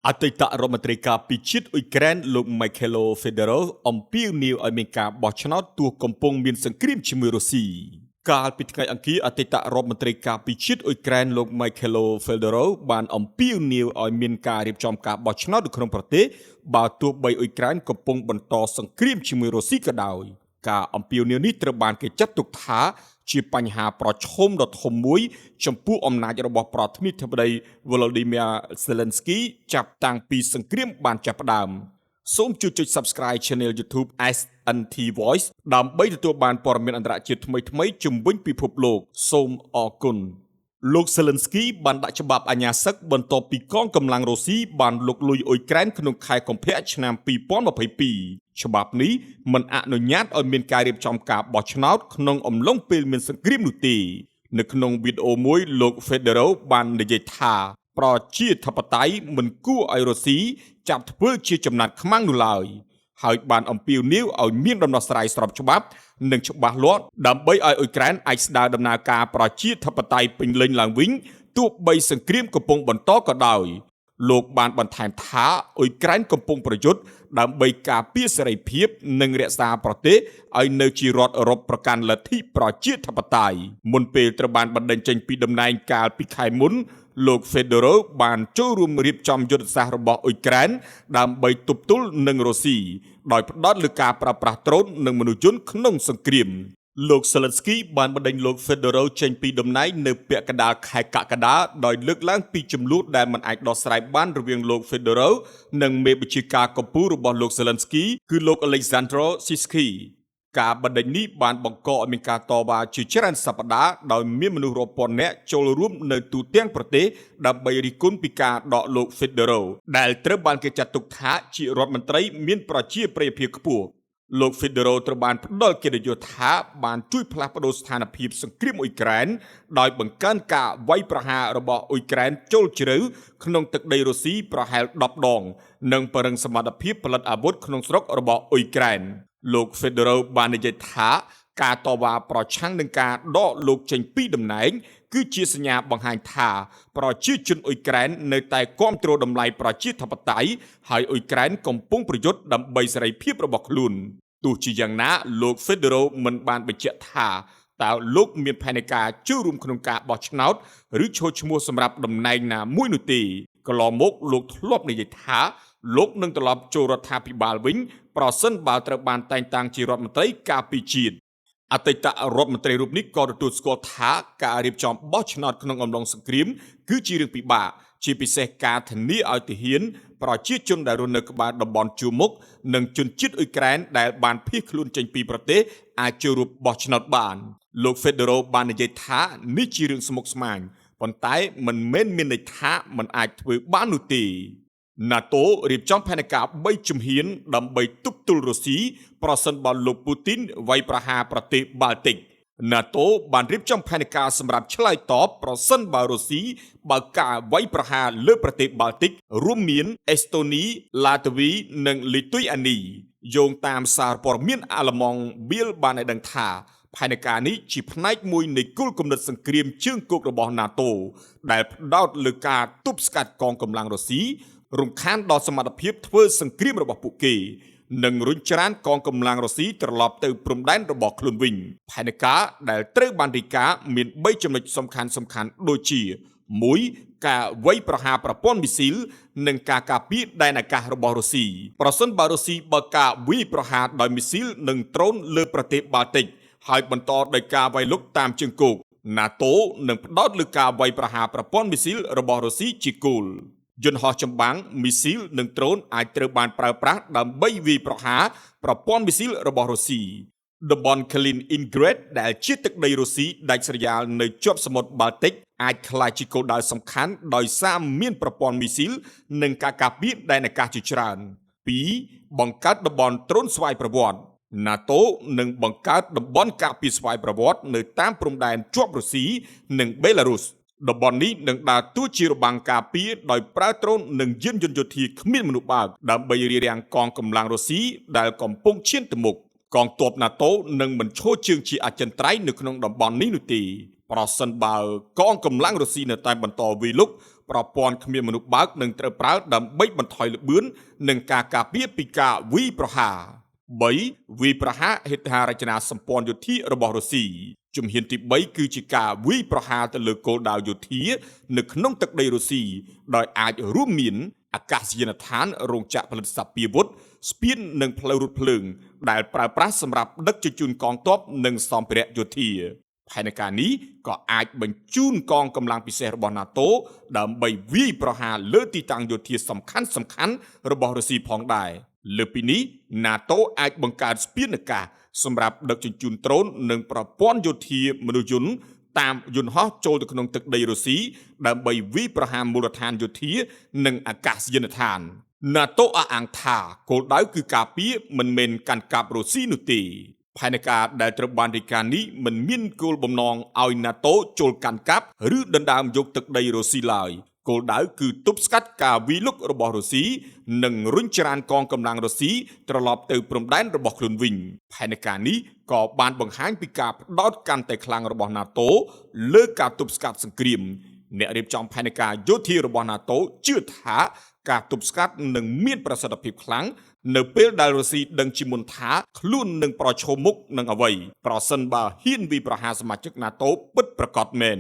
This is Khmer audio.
អតីតរដ្ឋមន្ត្រីការពារជាតិអ៊ុយក្រែនលោក Mikhailo Fedorov អំពាវនាវឲ្យមានការបោះឆ្នោតទោះកំពុងមានសង្គ្រាមជាមួយរុស្ស៊ីកាលពីថ្ងៃអង្គារអតីតរដ្ឋមន្ត្រីការពារជាតិអ៊ុយក្រែនលោក Mikhailo Fedorov បានអំពាវនាវឲ្យមានការរៀបចំការបោះឆ្នោតនៅក្នុងប្រទេសបើទោះបីអ៊ុយក្រែនកំពុងបន្តសង្គ្រាមជាមួយរុស្ស៊ីក៏ដោយការអំពាវនាវនេះត្រូវបានគេចាត់ទុកថាជាបញ្ហាប្រឈមដ៏ធំមួយចំពោះអំណាចរបស់ប្រធានាធិបតី Volodymyr Zelensky ចាប់តាំងពីសង្គ្រាមបានចាប់ផ្ដើមសូមជួយចុច Subscribe Channel YouTube SNT Voice ដើម្បីទទួលបានព័ត៌មានអន្តរជាតិថ្មីៗជំវិញពិភពលោកសូមអរគុណលោក Zelensky បានដាក់ច្បាប់អាញាសឹកបន្ទាប់ពីកងកម្លាំងរុស្ស៊ីបានលុកលុយអ៊ុយក្រែនក្នុងខែកុម្ភៈឆ្នាំ2022ច្បាប់នេះមិនអនុញ្ញាតឲ្យមានការរៀបចំការបោះឆ្នោតក្នុងអំឡុងពេលមានសង្គ្រាមនោះទេនៅក្នុងវីដេអូមួយលោក Fedorov បាននិយាយថាប្រជាធិបតេយ្យមិនគួរឲ្យរុស្ស៊ីចាប់ធ្វើជាចំណាត់ខ្មាំងនោះឡើយហើយបានអំពាវនាវឲ្យមានដំណោះស្រាយស្របច្បាប់និងច្បាស់លាស់ដើម្បីឲ្យអ៊ុយក្រែនអាចស្ដារដំណើរការប្រជាធិបតេយ្យពេញលេញឡើងវិញទោះបីសង្គ្រាមកំពុងបន្តក៏ដោយលោកបានបន្ថែមថាអ៊ុយក្រែនកំពុងប្រយុទ្ធដើម្បីការពារសេរីភាពនិងរក្សាប្រទេសឲ្យនៅជារដ្ឋអឺរ៉ុបប្រកាន់លទ្ធិប្រជាធិបតេយ្យមុនពេលត្រូវបានបណ្តេញចេញពីតំណែងកាលពីខែមុនលោក Fedorov បានចូលរួមរៀបចំយុទ្ធសាស្ត្ររបស់អ៊ុយក្រែនដើម្បីទប់ទល់នឹងរុស្ស៊ីដោយផ្ដោតលើការប្រើប្រាស់ដ្រូននិងមនុស្សយន្តក្នុងសង្គ្រាមលោក Zelensky បានបណ្ដេញលោក Fedorov ចេញពីតំណែងនៅពាក់កណ្ដាលខែកក្កដាដោយលើកឡើងពីចំនួនដែលមិនអាចដោះស្រាយបានរវាងលោក Fedorov និងមេបញ្ជាការកម្ពុជារបស់លោក Zelensky គឺលោក Alexandr Syrskyiការបណ្ដេញនេះបានបង្កឲ្យមានការតវ៉ាជាច្រើនសប្តាហ៍ដោយមានមនុស្សរាប់ពាន់នាក់ចូលរួមនៅទូទាំងប្រទេសដើម្បីរិះគន់ពីការដកលោក Fedorov ដែលត្រូវបានគេចាត់ទុកថាជារដ្ឋមន្ត្រីមានប្រជាប្រិយភាពខ្ពស់លោក Fedorov ត្រូវបានផ្ដល់កិត្តិយសថាបានជួយផ្លាស់ប្តូរស្ថានភាពសង្គ្រាមអ៊ុយក្រែនដោយបង្កើនការវាយប្រហាររបស់អ៊ុយក្រែនចូលជ្រៅក្នុងទឹកដីរុស្ស៊ីប្រហែល10ដងនិងពង្រឹងសមត្ថភាពផលិតអាវុធក្នុងស្រុករបស់អ៊ុយក្រែនលោក Fedorov បាននិយាយថាការតវ៉ាប្រឆាំងនឹងការដកលោកចេញពីតំណែងគឺជាសញ្ញាបង្ហាញថាប្រជាជនអ៊ុយក្រែននៅតែគាំទ្រតម្លៃប្រជាធិបតេយ្យហើយអ៊ុយក្រែនកំពុងប្រយុទ្ធដើម្បីសេរីភាពរបស់ខ្លួនទោះជាយ៉ាងណាលោក Fedorov មិនបានបញ្ជាក់ថាតើលោកមានផែនការចូលរួមក្នុងការបោះឆ្នោតឬឈរឈ្មោះសម្រាប់តំណែងណាមួយនោះទេកន្លងមកលោកធ្លាប់និយាយថាលោកនឹងត្រឡប់ចូលរដ្ឋាភិបាលវិញប្រសិនបើត្រូវបានតែងតាំងជារដ្ឋមន្ត្រីការពារជាតិអតីតរដ្ឋមន្ត្រីរូបនេះក៏ទទួលស្គាល់ថាការរៀបចំបោះឆ្នោតក្នុងអំឡុងសង្គ្រាមគឺជារឿងពិបាកជាពិសេសការធានាឲ្យទាហានប្រជាជនដែលរស់នៅក្បែរតំបន់ជួរមុខនិងជនជាតិអ៊ុយក្រែនដែលបានភៀសខ្លួនចេញពីប្រទេសអាចចូលរួមបោះឆ្នោតបានលោក Fedorov បាននិយាយថានេះជារឿងស្មុគស្មាញប៉ុន្តែមិនមែនមានន័យថាมันអាចធ្វើបាននោះទេNATO រៀបចំផែនការ3ជំហានដើម្បីទប់ទល់រុស្ស៊ីប្រសិនបើលោកពូទីនវាយប្រហារប្រទេសបាល់ទិក NATO បានរៀបចំផែនការសម្រាប់ឆ្លើយតបប្រសិនបើរុស្ស៊ីបើកការវាយប្រហារលើប្រទេសបាល់ទិករួមមានអេស្តូនី ឡាតវីនិងលីទុយអានីយោងតាមសារព័ត៌មានអាល្លឺម៉ង់ Bild បានឲ្យដឹងថាផែនការនេះជាផ្នែកមួយនៃគោលគំនិតសង្គ្រាមជើងគោករបស់ NATO ដែលផ្ដោតលើការទប់ស្កាត់កងកម្លាំងរុស្ស៊ីរំខានដល់សមត្ថភាពធ្វើសង្គ្រាមរបស់ពួកគេនិងរុញច្រានកងកម្លាំងរុស្ស៊ីត្រឡប់ទៅព្រំដែនរបស់ខ្លួនវិញផែនការដែលត្រូវបានរាយការណ៍មាន3ចំណុចសំខាន់ដូចជា1ការវាយប្រហារប្រព័ន្ធមីស៊ីលនិងការការពារដែនអាកាសរបស់រុស្ស៊ីប្រសិនបើរុស្ស៊ីបើកការវាយប្រហារដោយមីស៊ីលនិងដ្រូនលើប្រទេសបាល់ទិកហើយបន្តដោយការវាយលុកតាមជើងគោក NATO នឹងផ្ដោតលើការវាយប្រហារប្រព័ន្ធមីស៊ីលរបស់រុស្ស៊ីជាគោលយន្តហោះចម្បាំងមីស៊ីលនិងដ្រូនអាចត្រូវបានប្រើប្រាស់ដើម្បីវាយប្រហារប្រព័ន្ធមីស៊ីលរបស់រុស្ស៊ីតំបន់ Kaliningrad ដែលជាទឹកដីរុស្ស៊ីដាច់ស្រយាលនៅជាប់សមុទ្របាល់ទិកអាចក្លាយជាគោលដៅសំខាន់ដោយសារមានប្រព័ន្ធមីស៊ីលនិងការការពារដែនអាកាសជាច្រើន2បង្កើតតំបន់ដ្រូនស្វ័យប្រវត្តិ NATO នឹងបង្កើតតំបន់ការពារស្វ័យប្រវត្តិនៅតាមព្រំដែនជាប់រុស្ស៊ីនិងបេឡារុសតំបន់នេះនឹងដើរតួជារបាំងការពារដោយប្រើដ្រូននិងយានយន្តយោធាគ្មានមនុស្សបើកដើម្បីរារាំងកងកម្លាំងរុស្ស៊ីដែលកំពុងឈានទៅមុខកងទ័ព NATO នឹងមិនឈរជើងជាអចិន្ត្រៃយ៍នៅក្នុងតំបន់នេះនោះទេប្រសិនបើកងកម្លាំងរុស្ស៊ីនៅតែបន្តវាយលុក ប្រព័ន្ធគ្មានមនុស្សបើកនឹងត្រូវប្រើដើម្បីបន្ថយល្បឿននិងការការពារពីការវាយប្រហារ 3. វាយប្រហារហេដ្ឋារចនាសម្ព័ន្ធយោធារបស់រុស្ស៊ីជំហានទី3គឺជាការវាយប្រហារទៅលើគោលដៅយោធានៅក្នុងទឹកដីរុស្ស៊ីដោយអាចរួមមានអាកាសយានដ្ឋានរោងចក្រផលិតសពាវុធស្ពាននិងផ្លូវរថភ្លើងដែលប្រើប្រាស់សម្រាប់ដឹកជញ្ជូនកងទ័ពនិងសម្ភារៈយោធាផែនការនេះក៏អាចបញ្ជូនកងកម្លាំងពិសេសរបស់ NATO ដើម្បីវាយប្រហារលើទីតាំងយោធាសំខាន់ៗរបស់រុស្ស៊ីផងដែរលើពីនេះ NATO អាចបង្កើតស្ពានអាកាសសម្រាប់ដឹកជញ្ជូនដ្រូននិងប្រព័ន្ធយោធាមនុស្សយន្តតាមយន្តហោះចូលទៅក្នុងទឹកដីរុស្ស៊ីដើម្បីវាយប្រហារមូលដ្ឋានយោធានិងអាកាសយានដ្ឋាន NATO អះអាងថាគោលដៅគឺការពារមិនមែនកាន់កាប់រុស្ស៊ីនោះទេផែនការដែលត្រូវបានរាយការណ៍នេះមិនមានគោលបំណងឲ្យ NATO ចូលកាន់កាប់ឬដណ្ដើមយកទឹកដីរុស្ស៊ីឡើយគោលដៅគឺទប់ស្កាត់ការវាយលុករបស់រុស្ស៊ីនិងរុញច្រានកងកម្លាំងរុស្ស៊ីត្រឡប់ទៅព្រំដែនរបស់ខ្លួនវិញផែនការនេះក៏បានបង្ហាញពីការផ្ដោតកាន់តែខ្លាំងរបស់ NATO លើការទប់ស្កាត់សង្គ្រាមអ្នករៀបចំផែនការយោធារបស់ NATO ជឿថាការទប់ស្កាត់នឹងមានប្រសិទ្ធភាពខ្លាំងនៅពេលដែលរុស្ស៊ីដឹងជាមុនថាខ្លួននឹងប្រឈមមុខនឹងអ្វីប្រសិនបើហ៊ានវាយប្រហារសមាជិក NATO ពិតប្រាកដមែន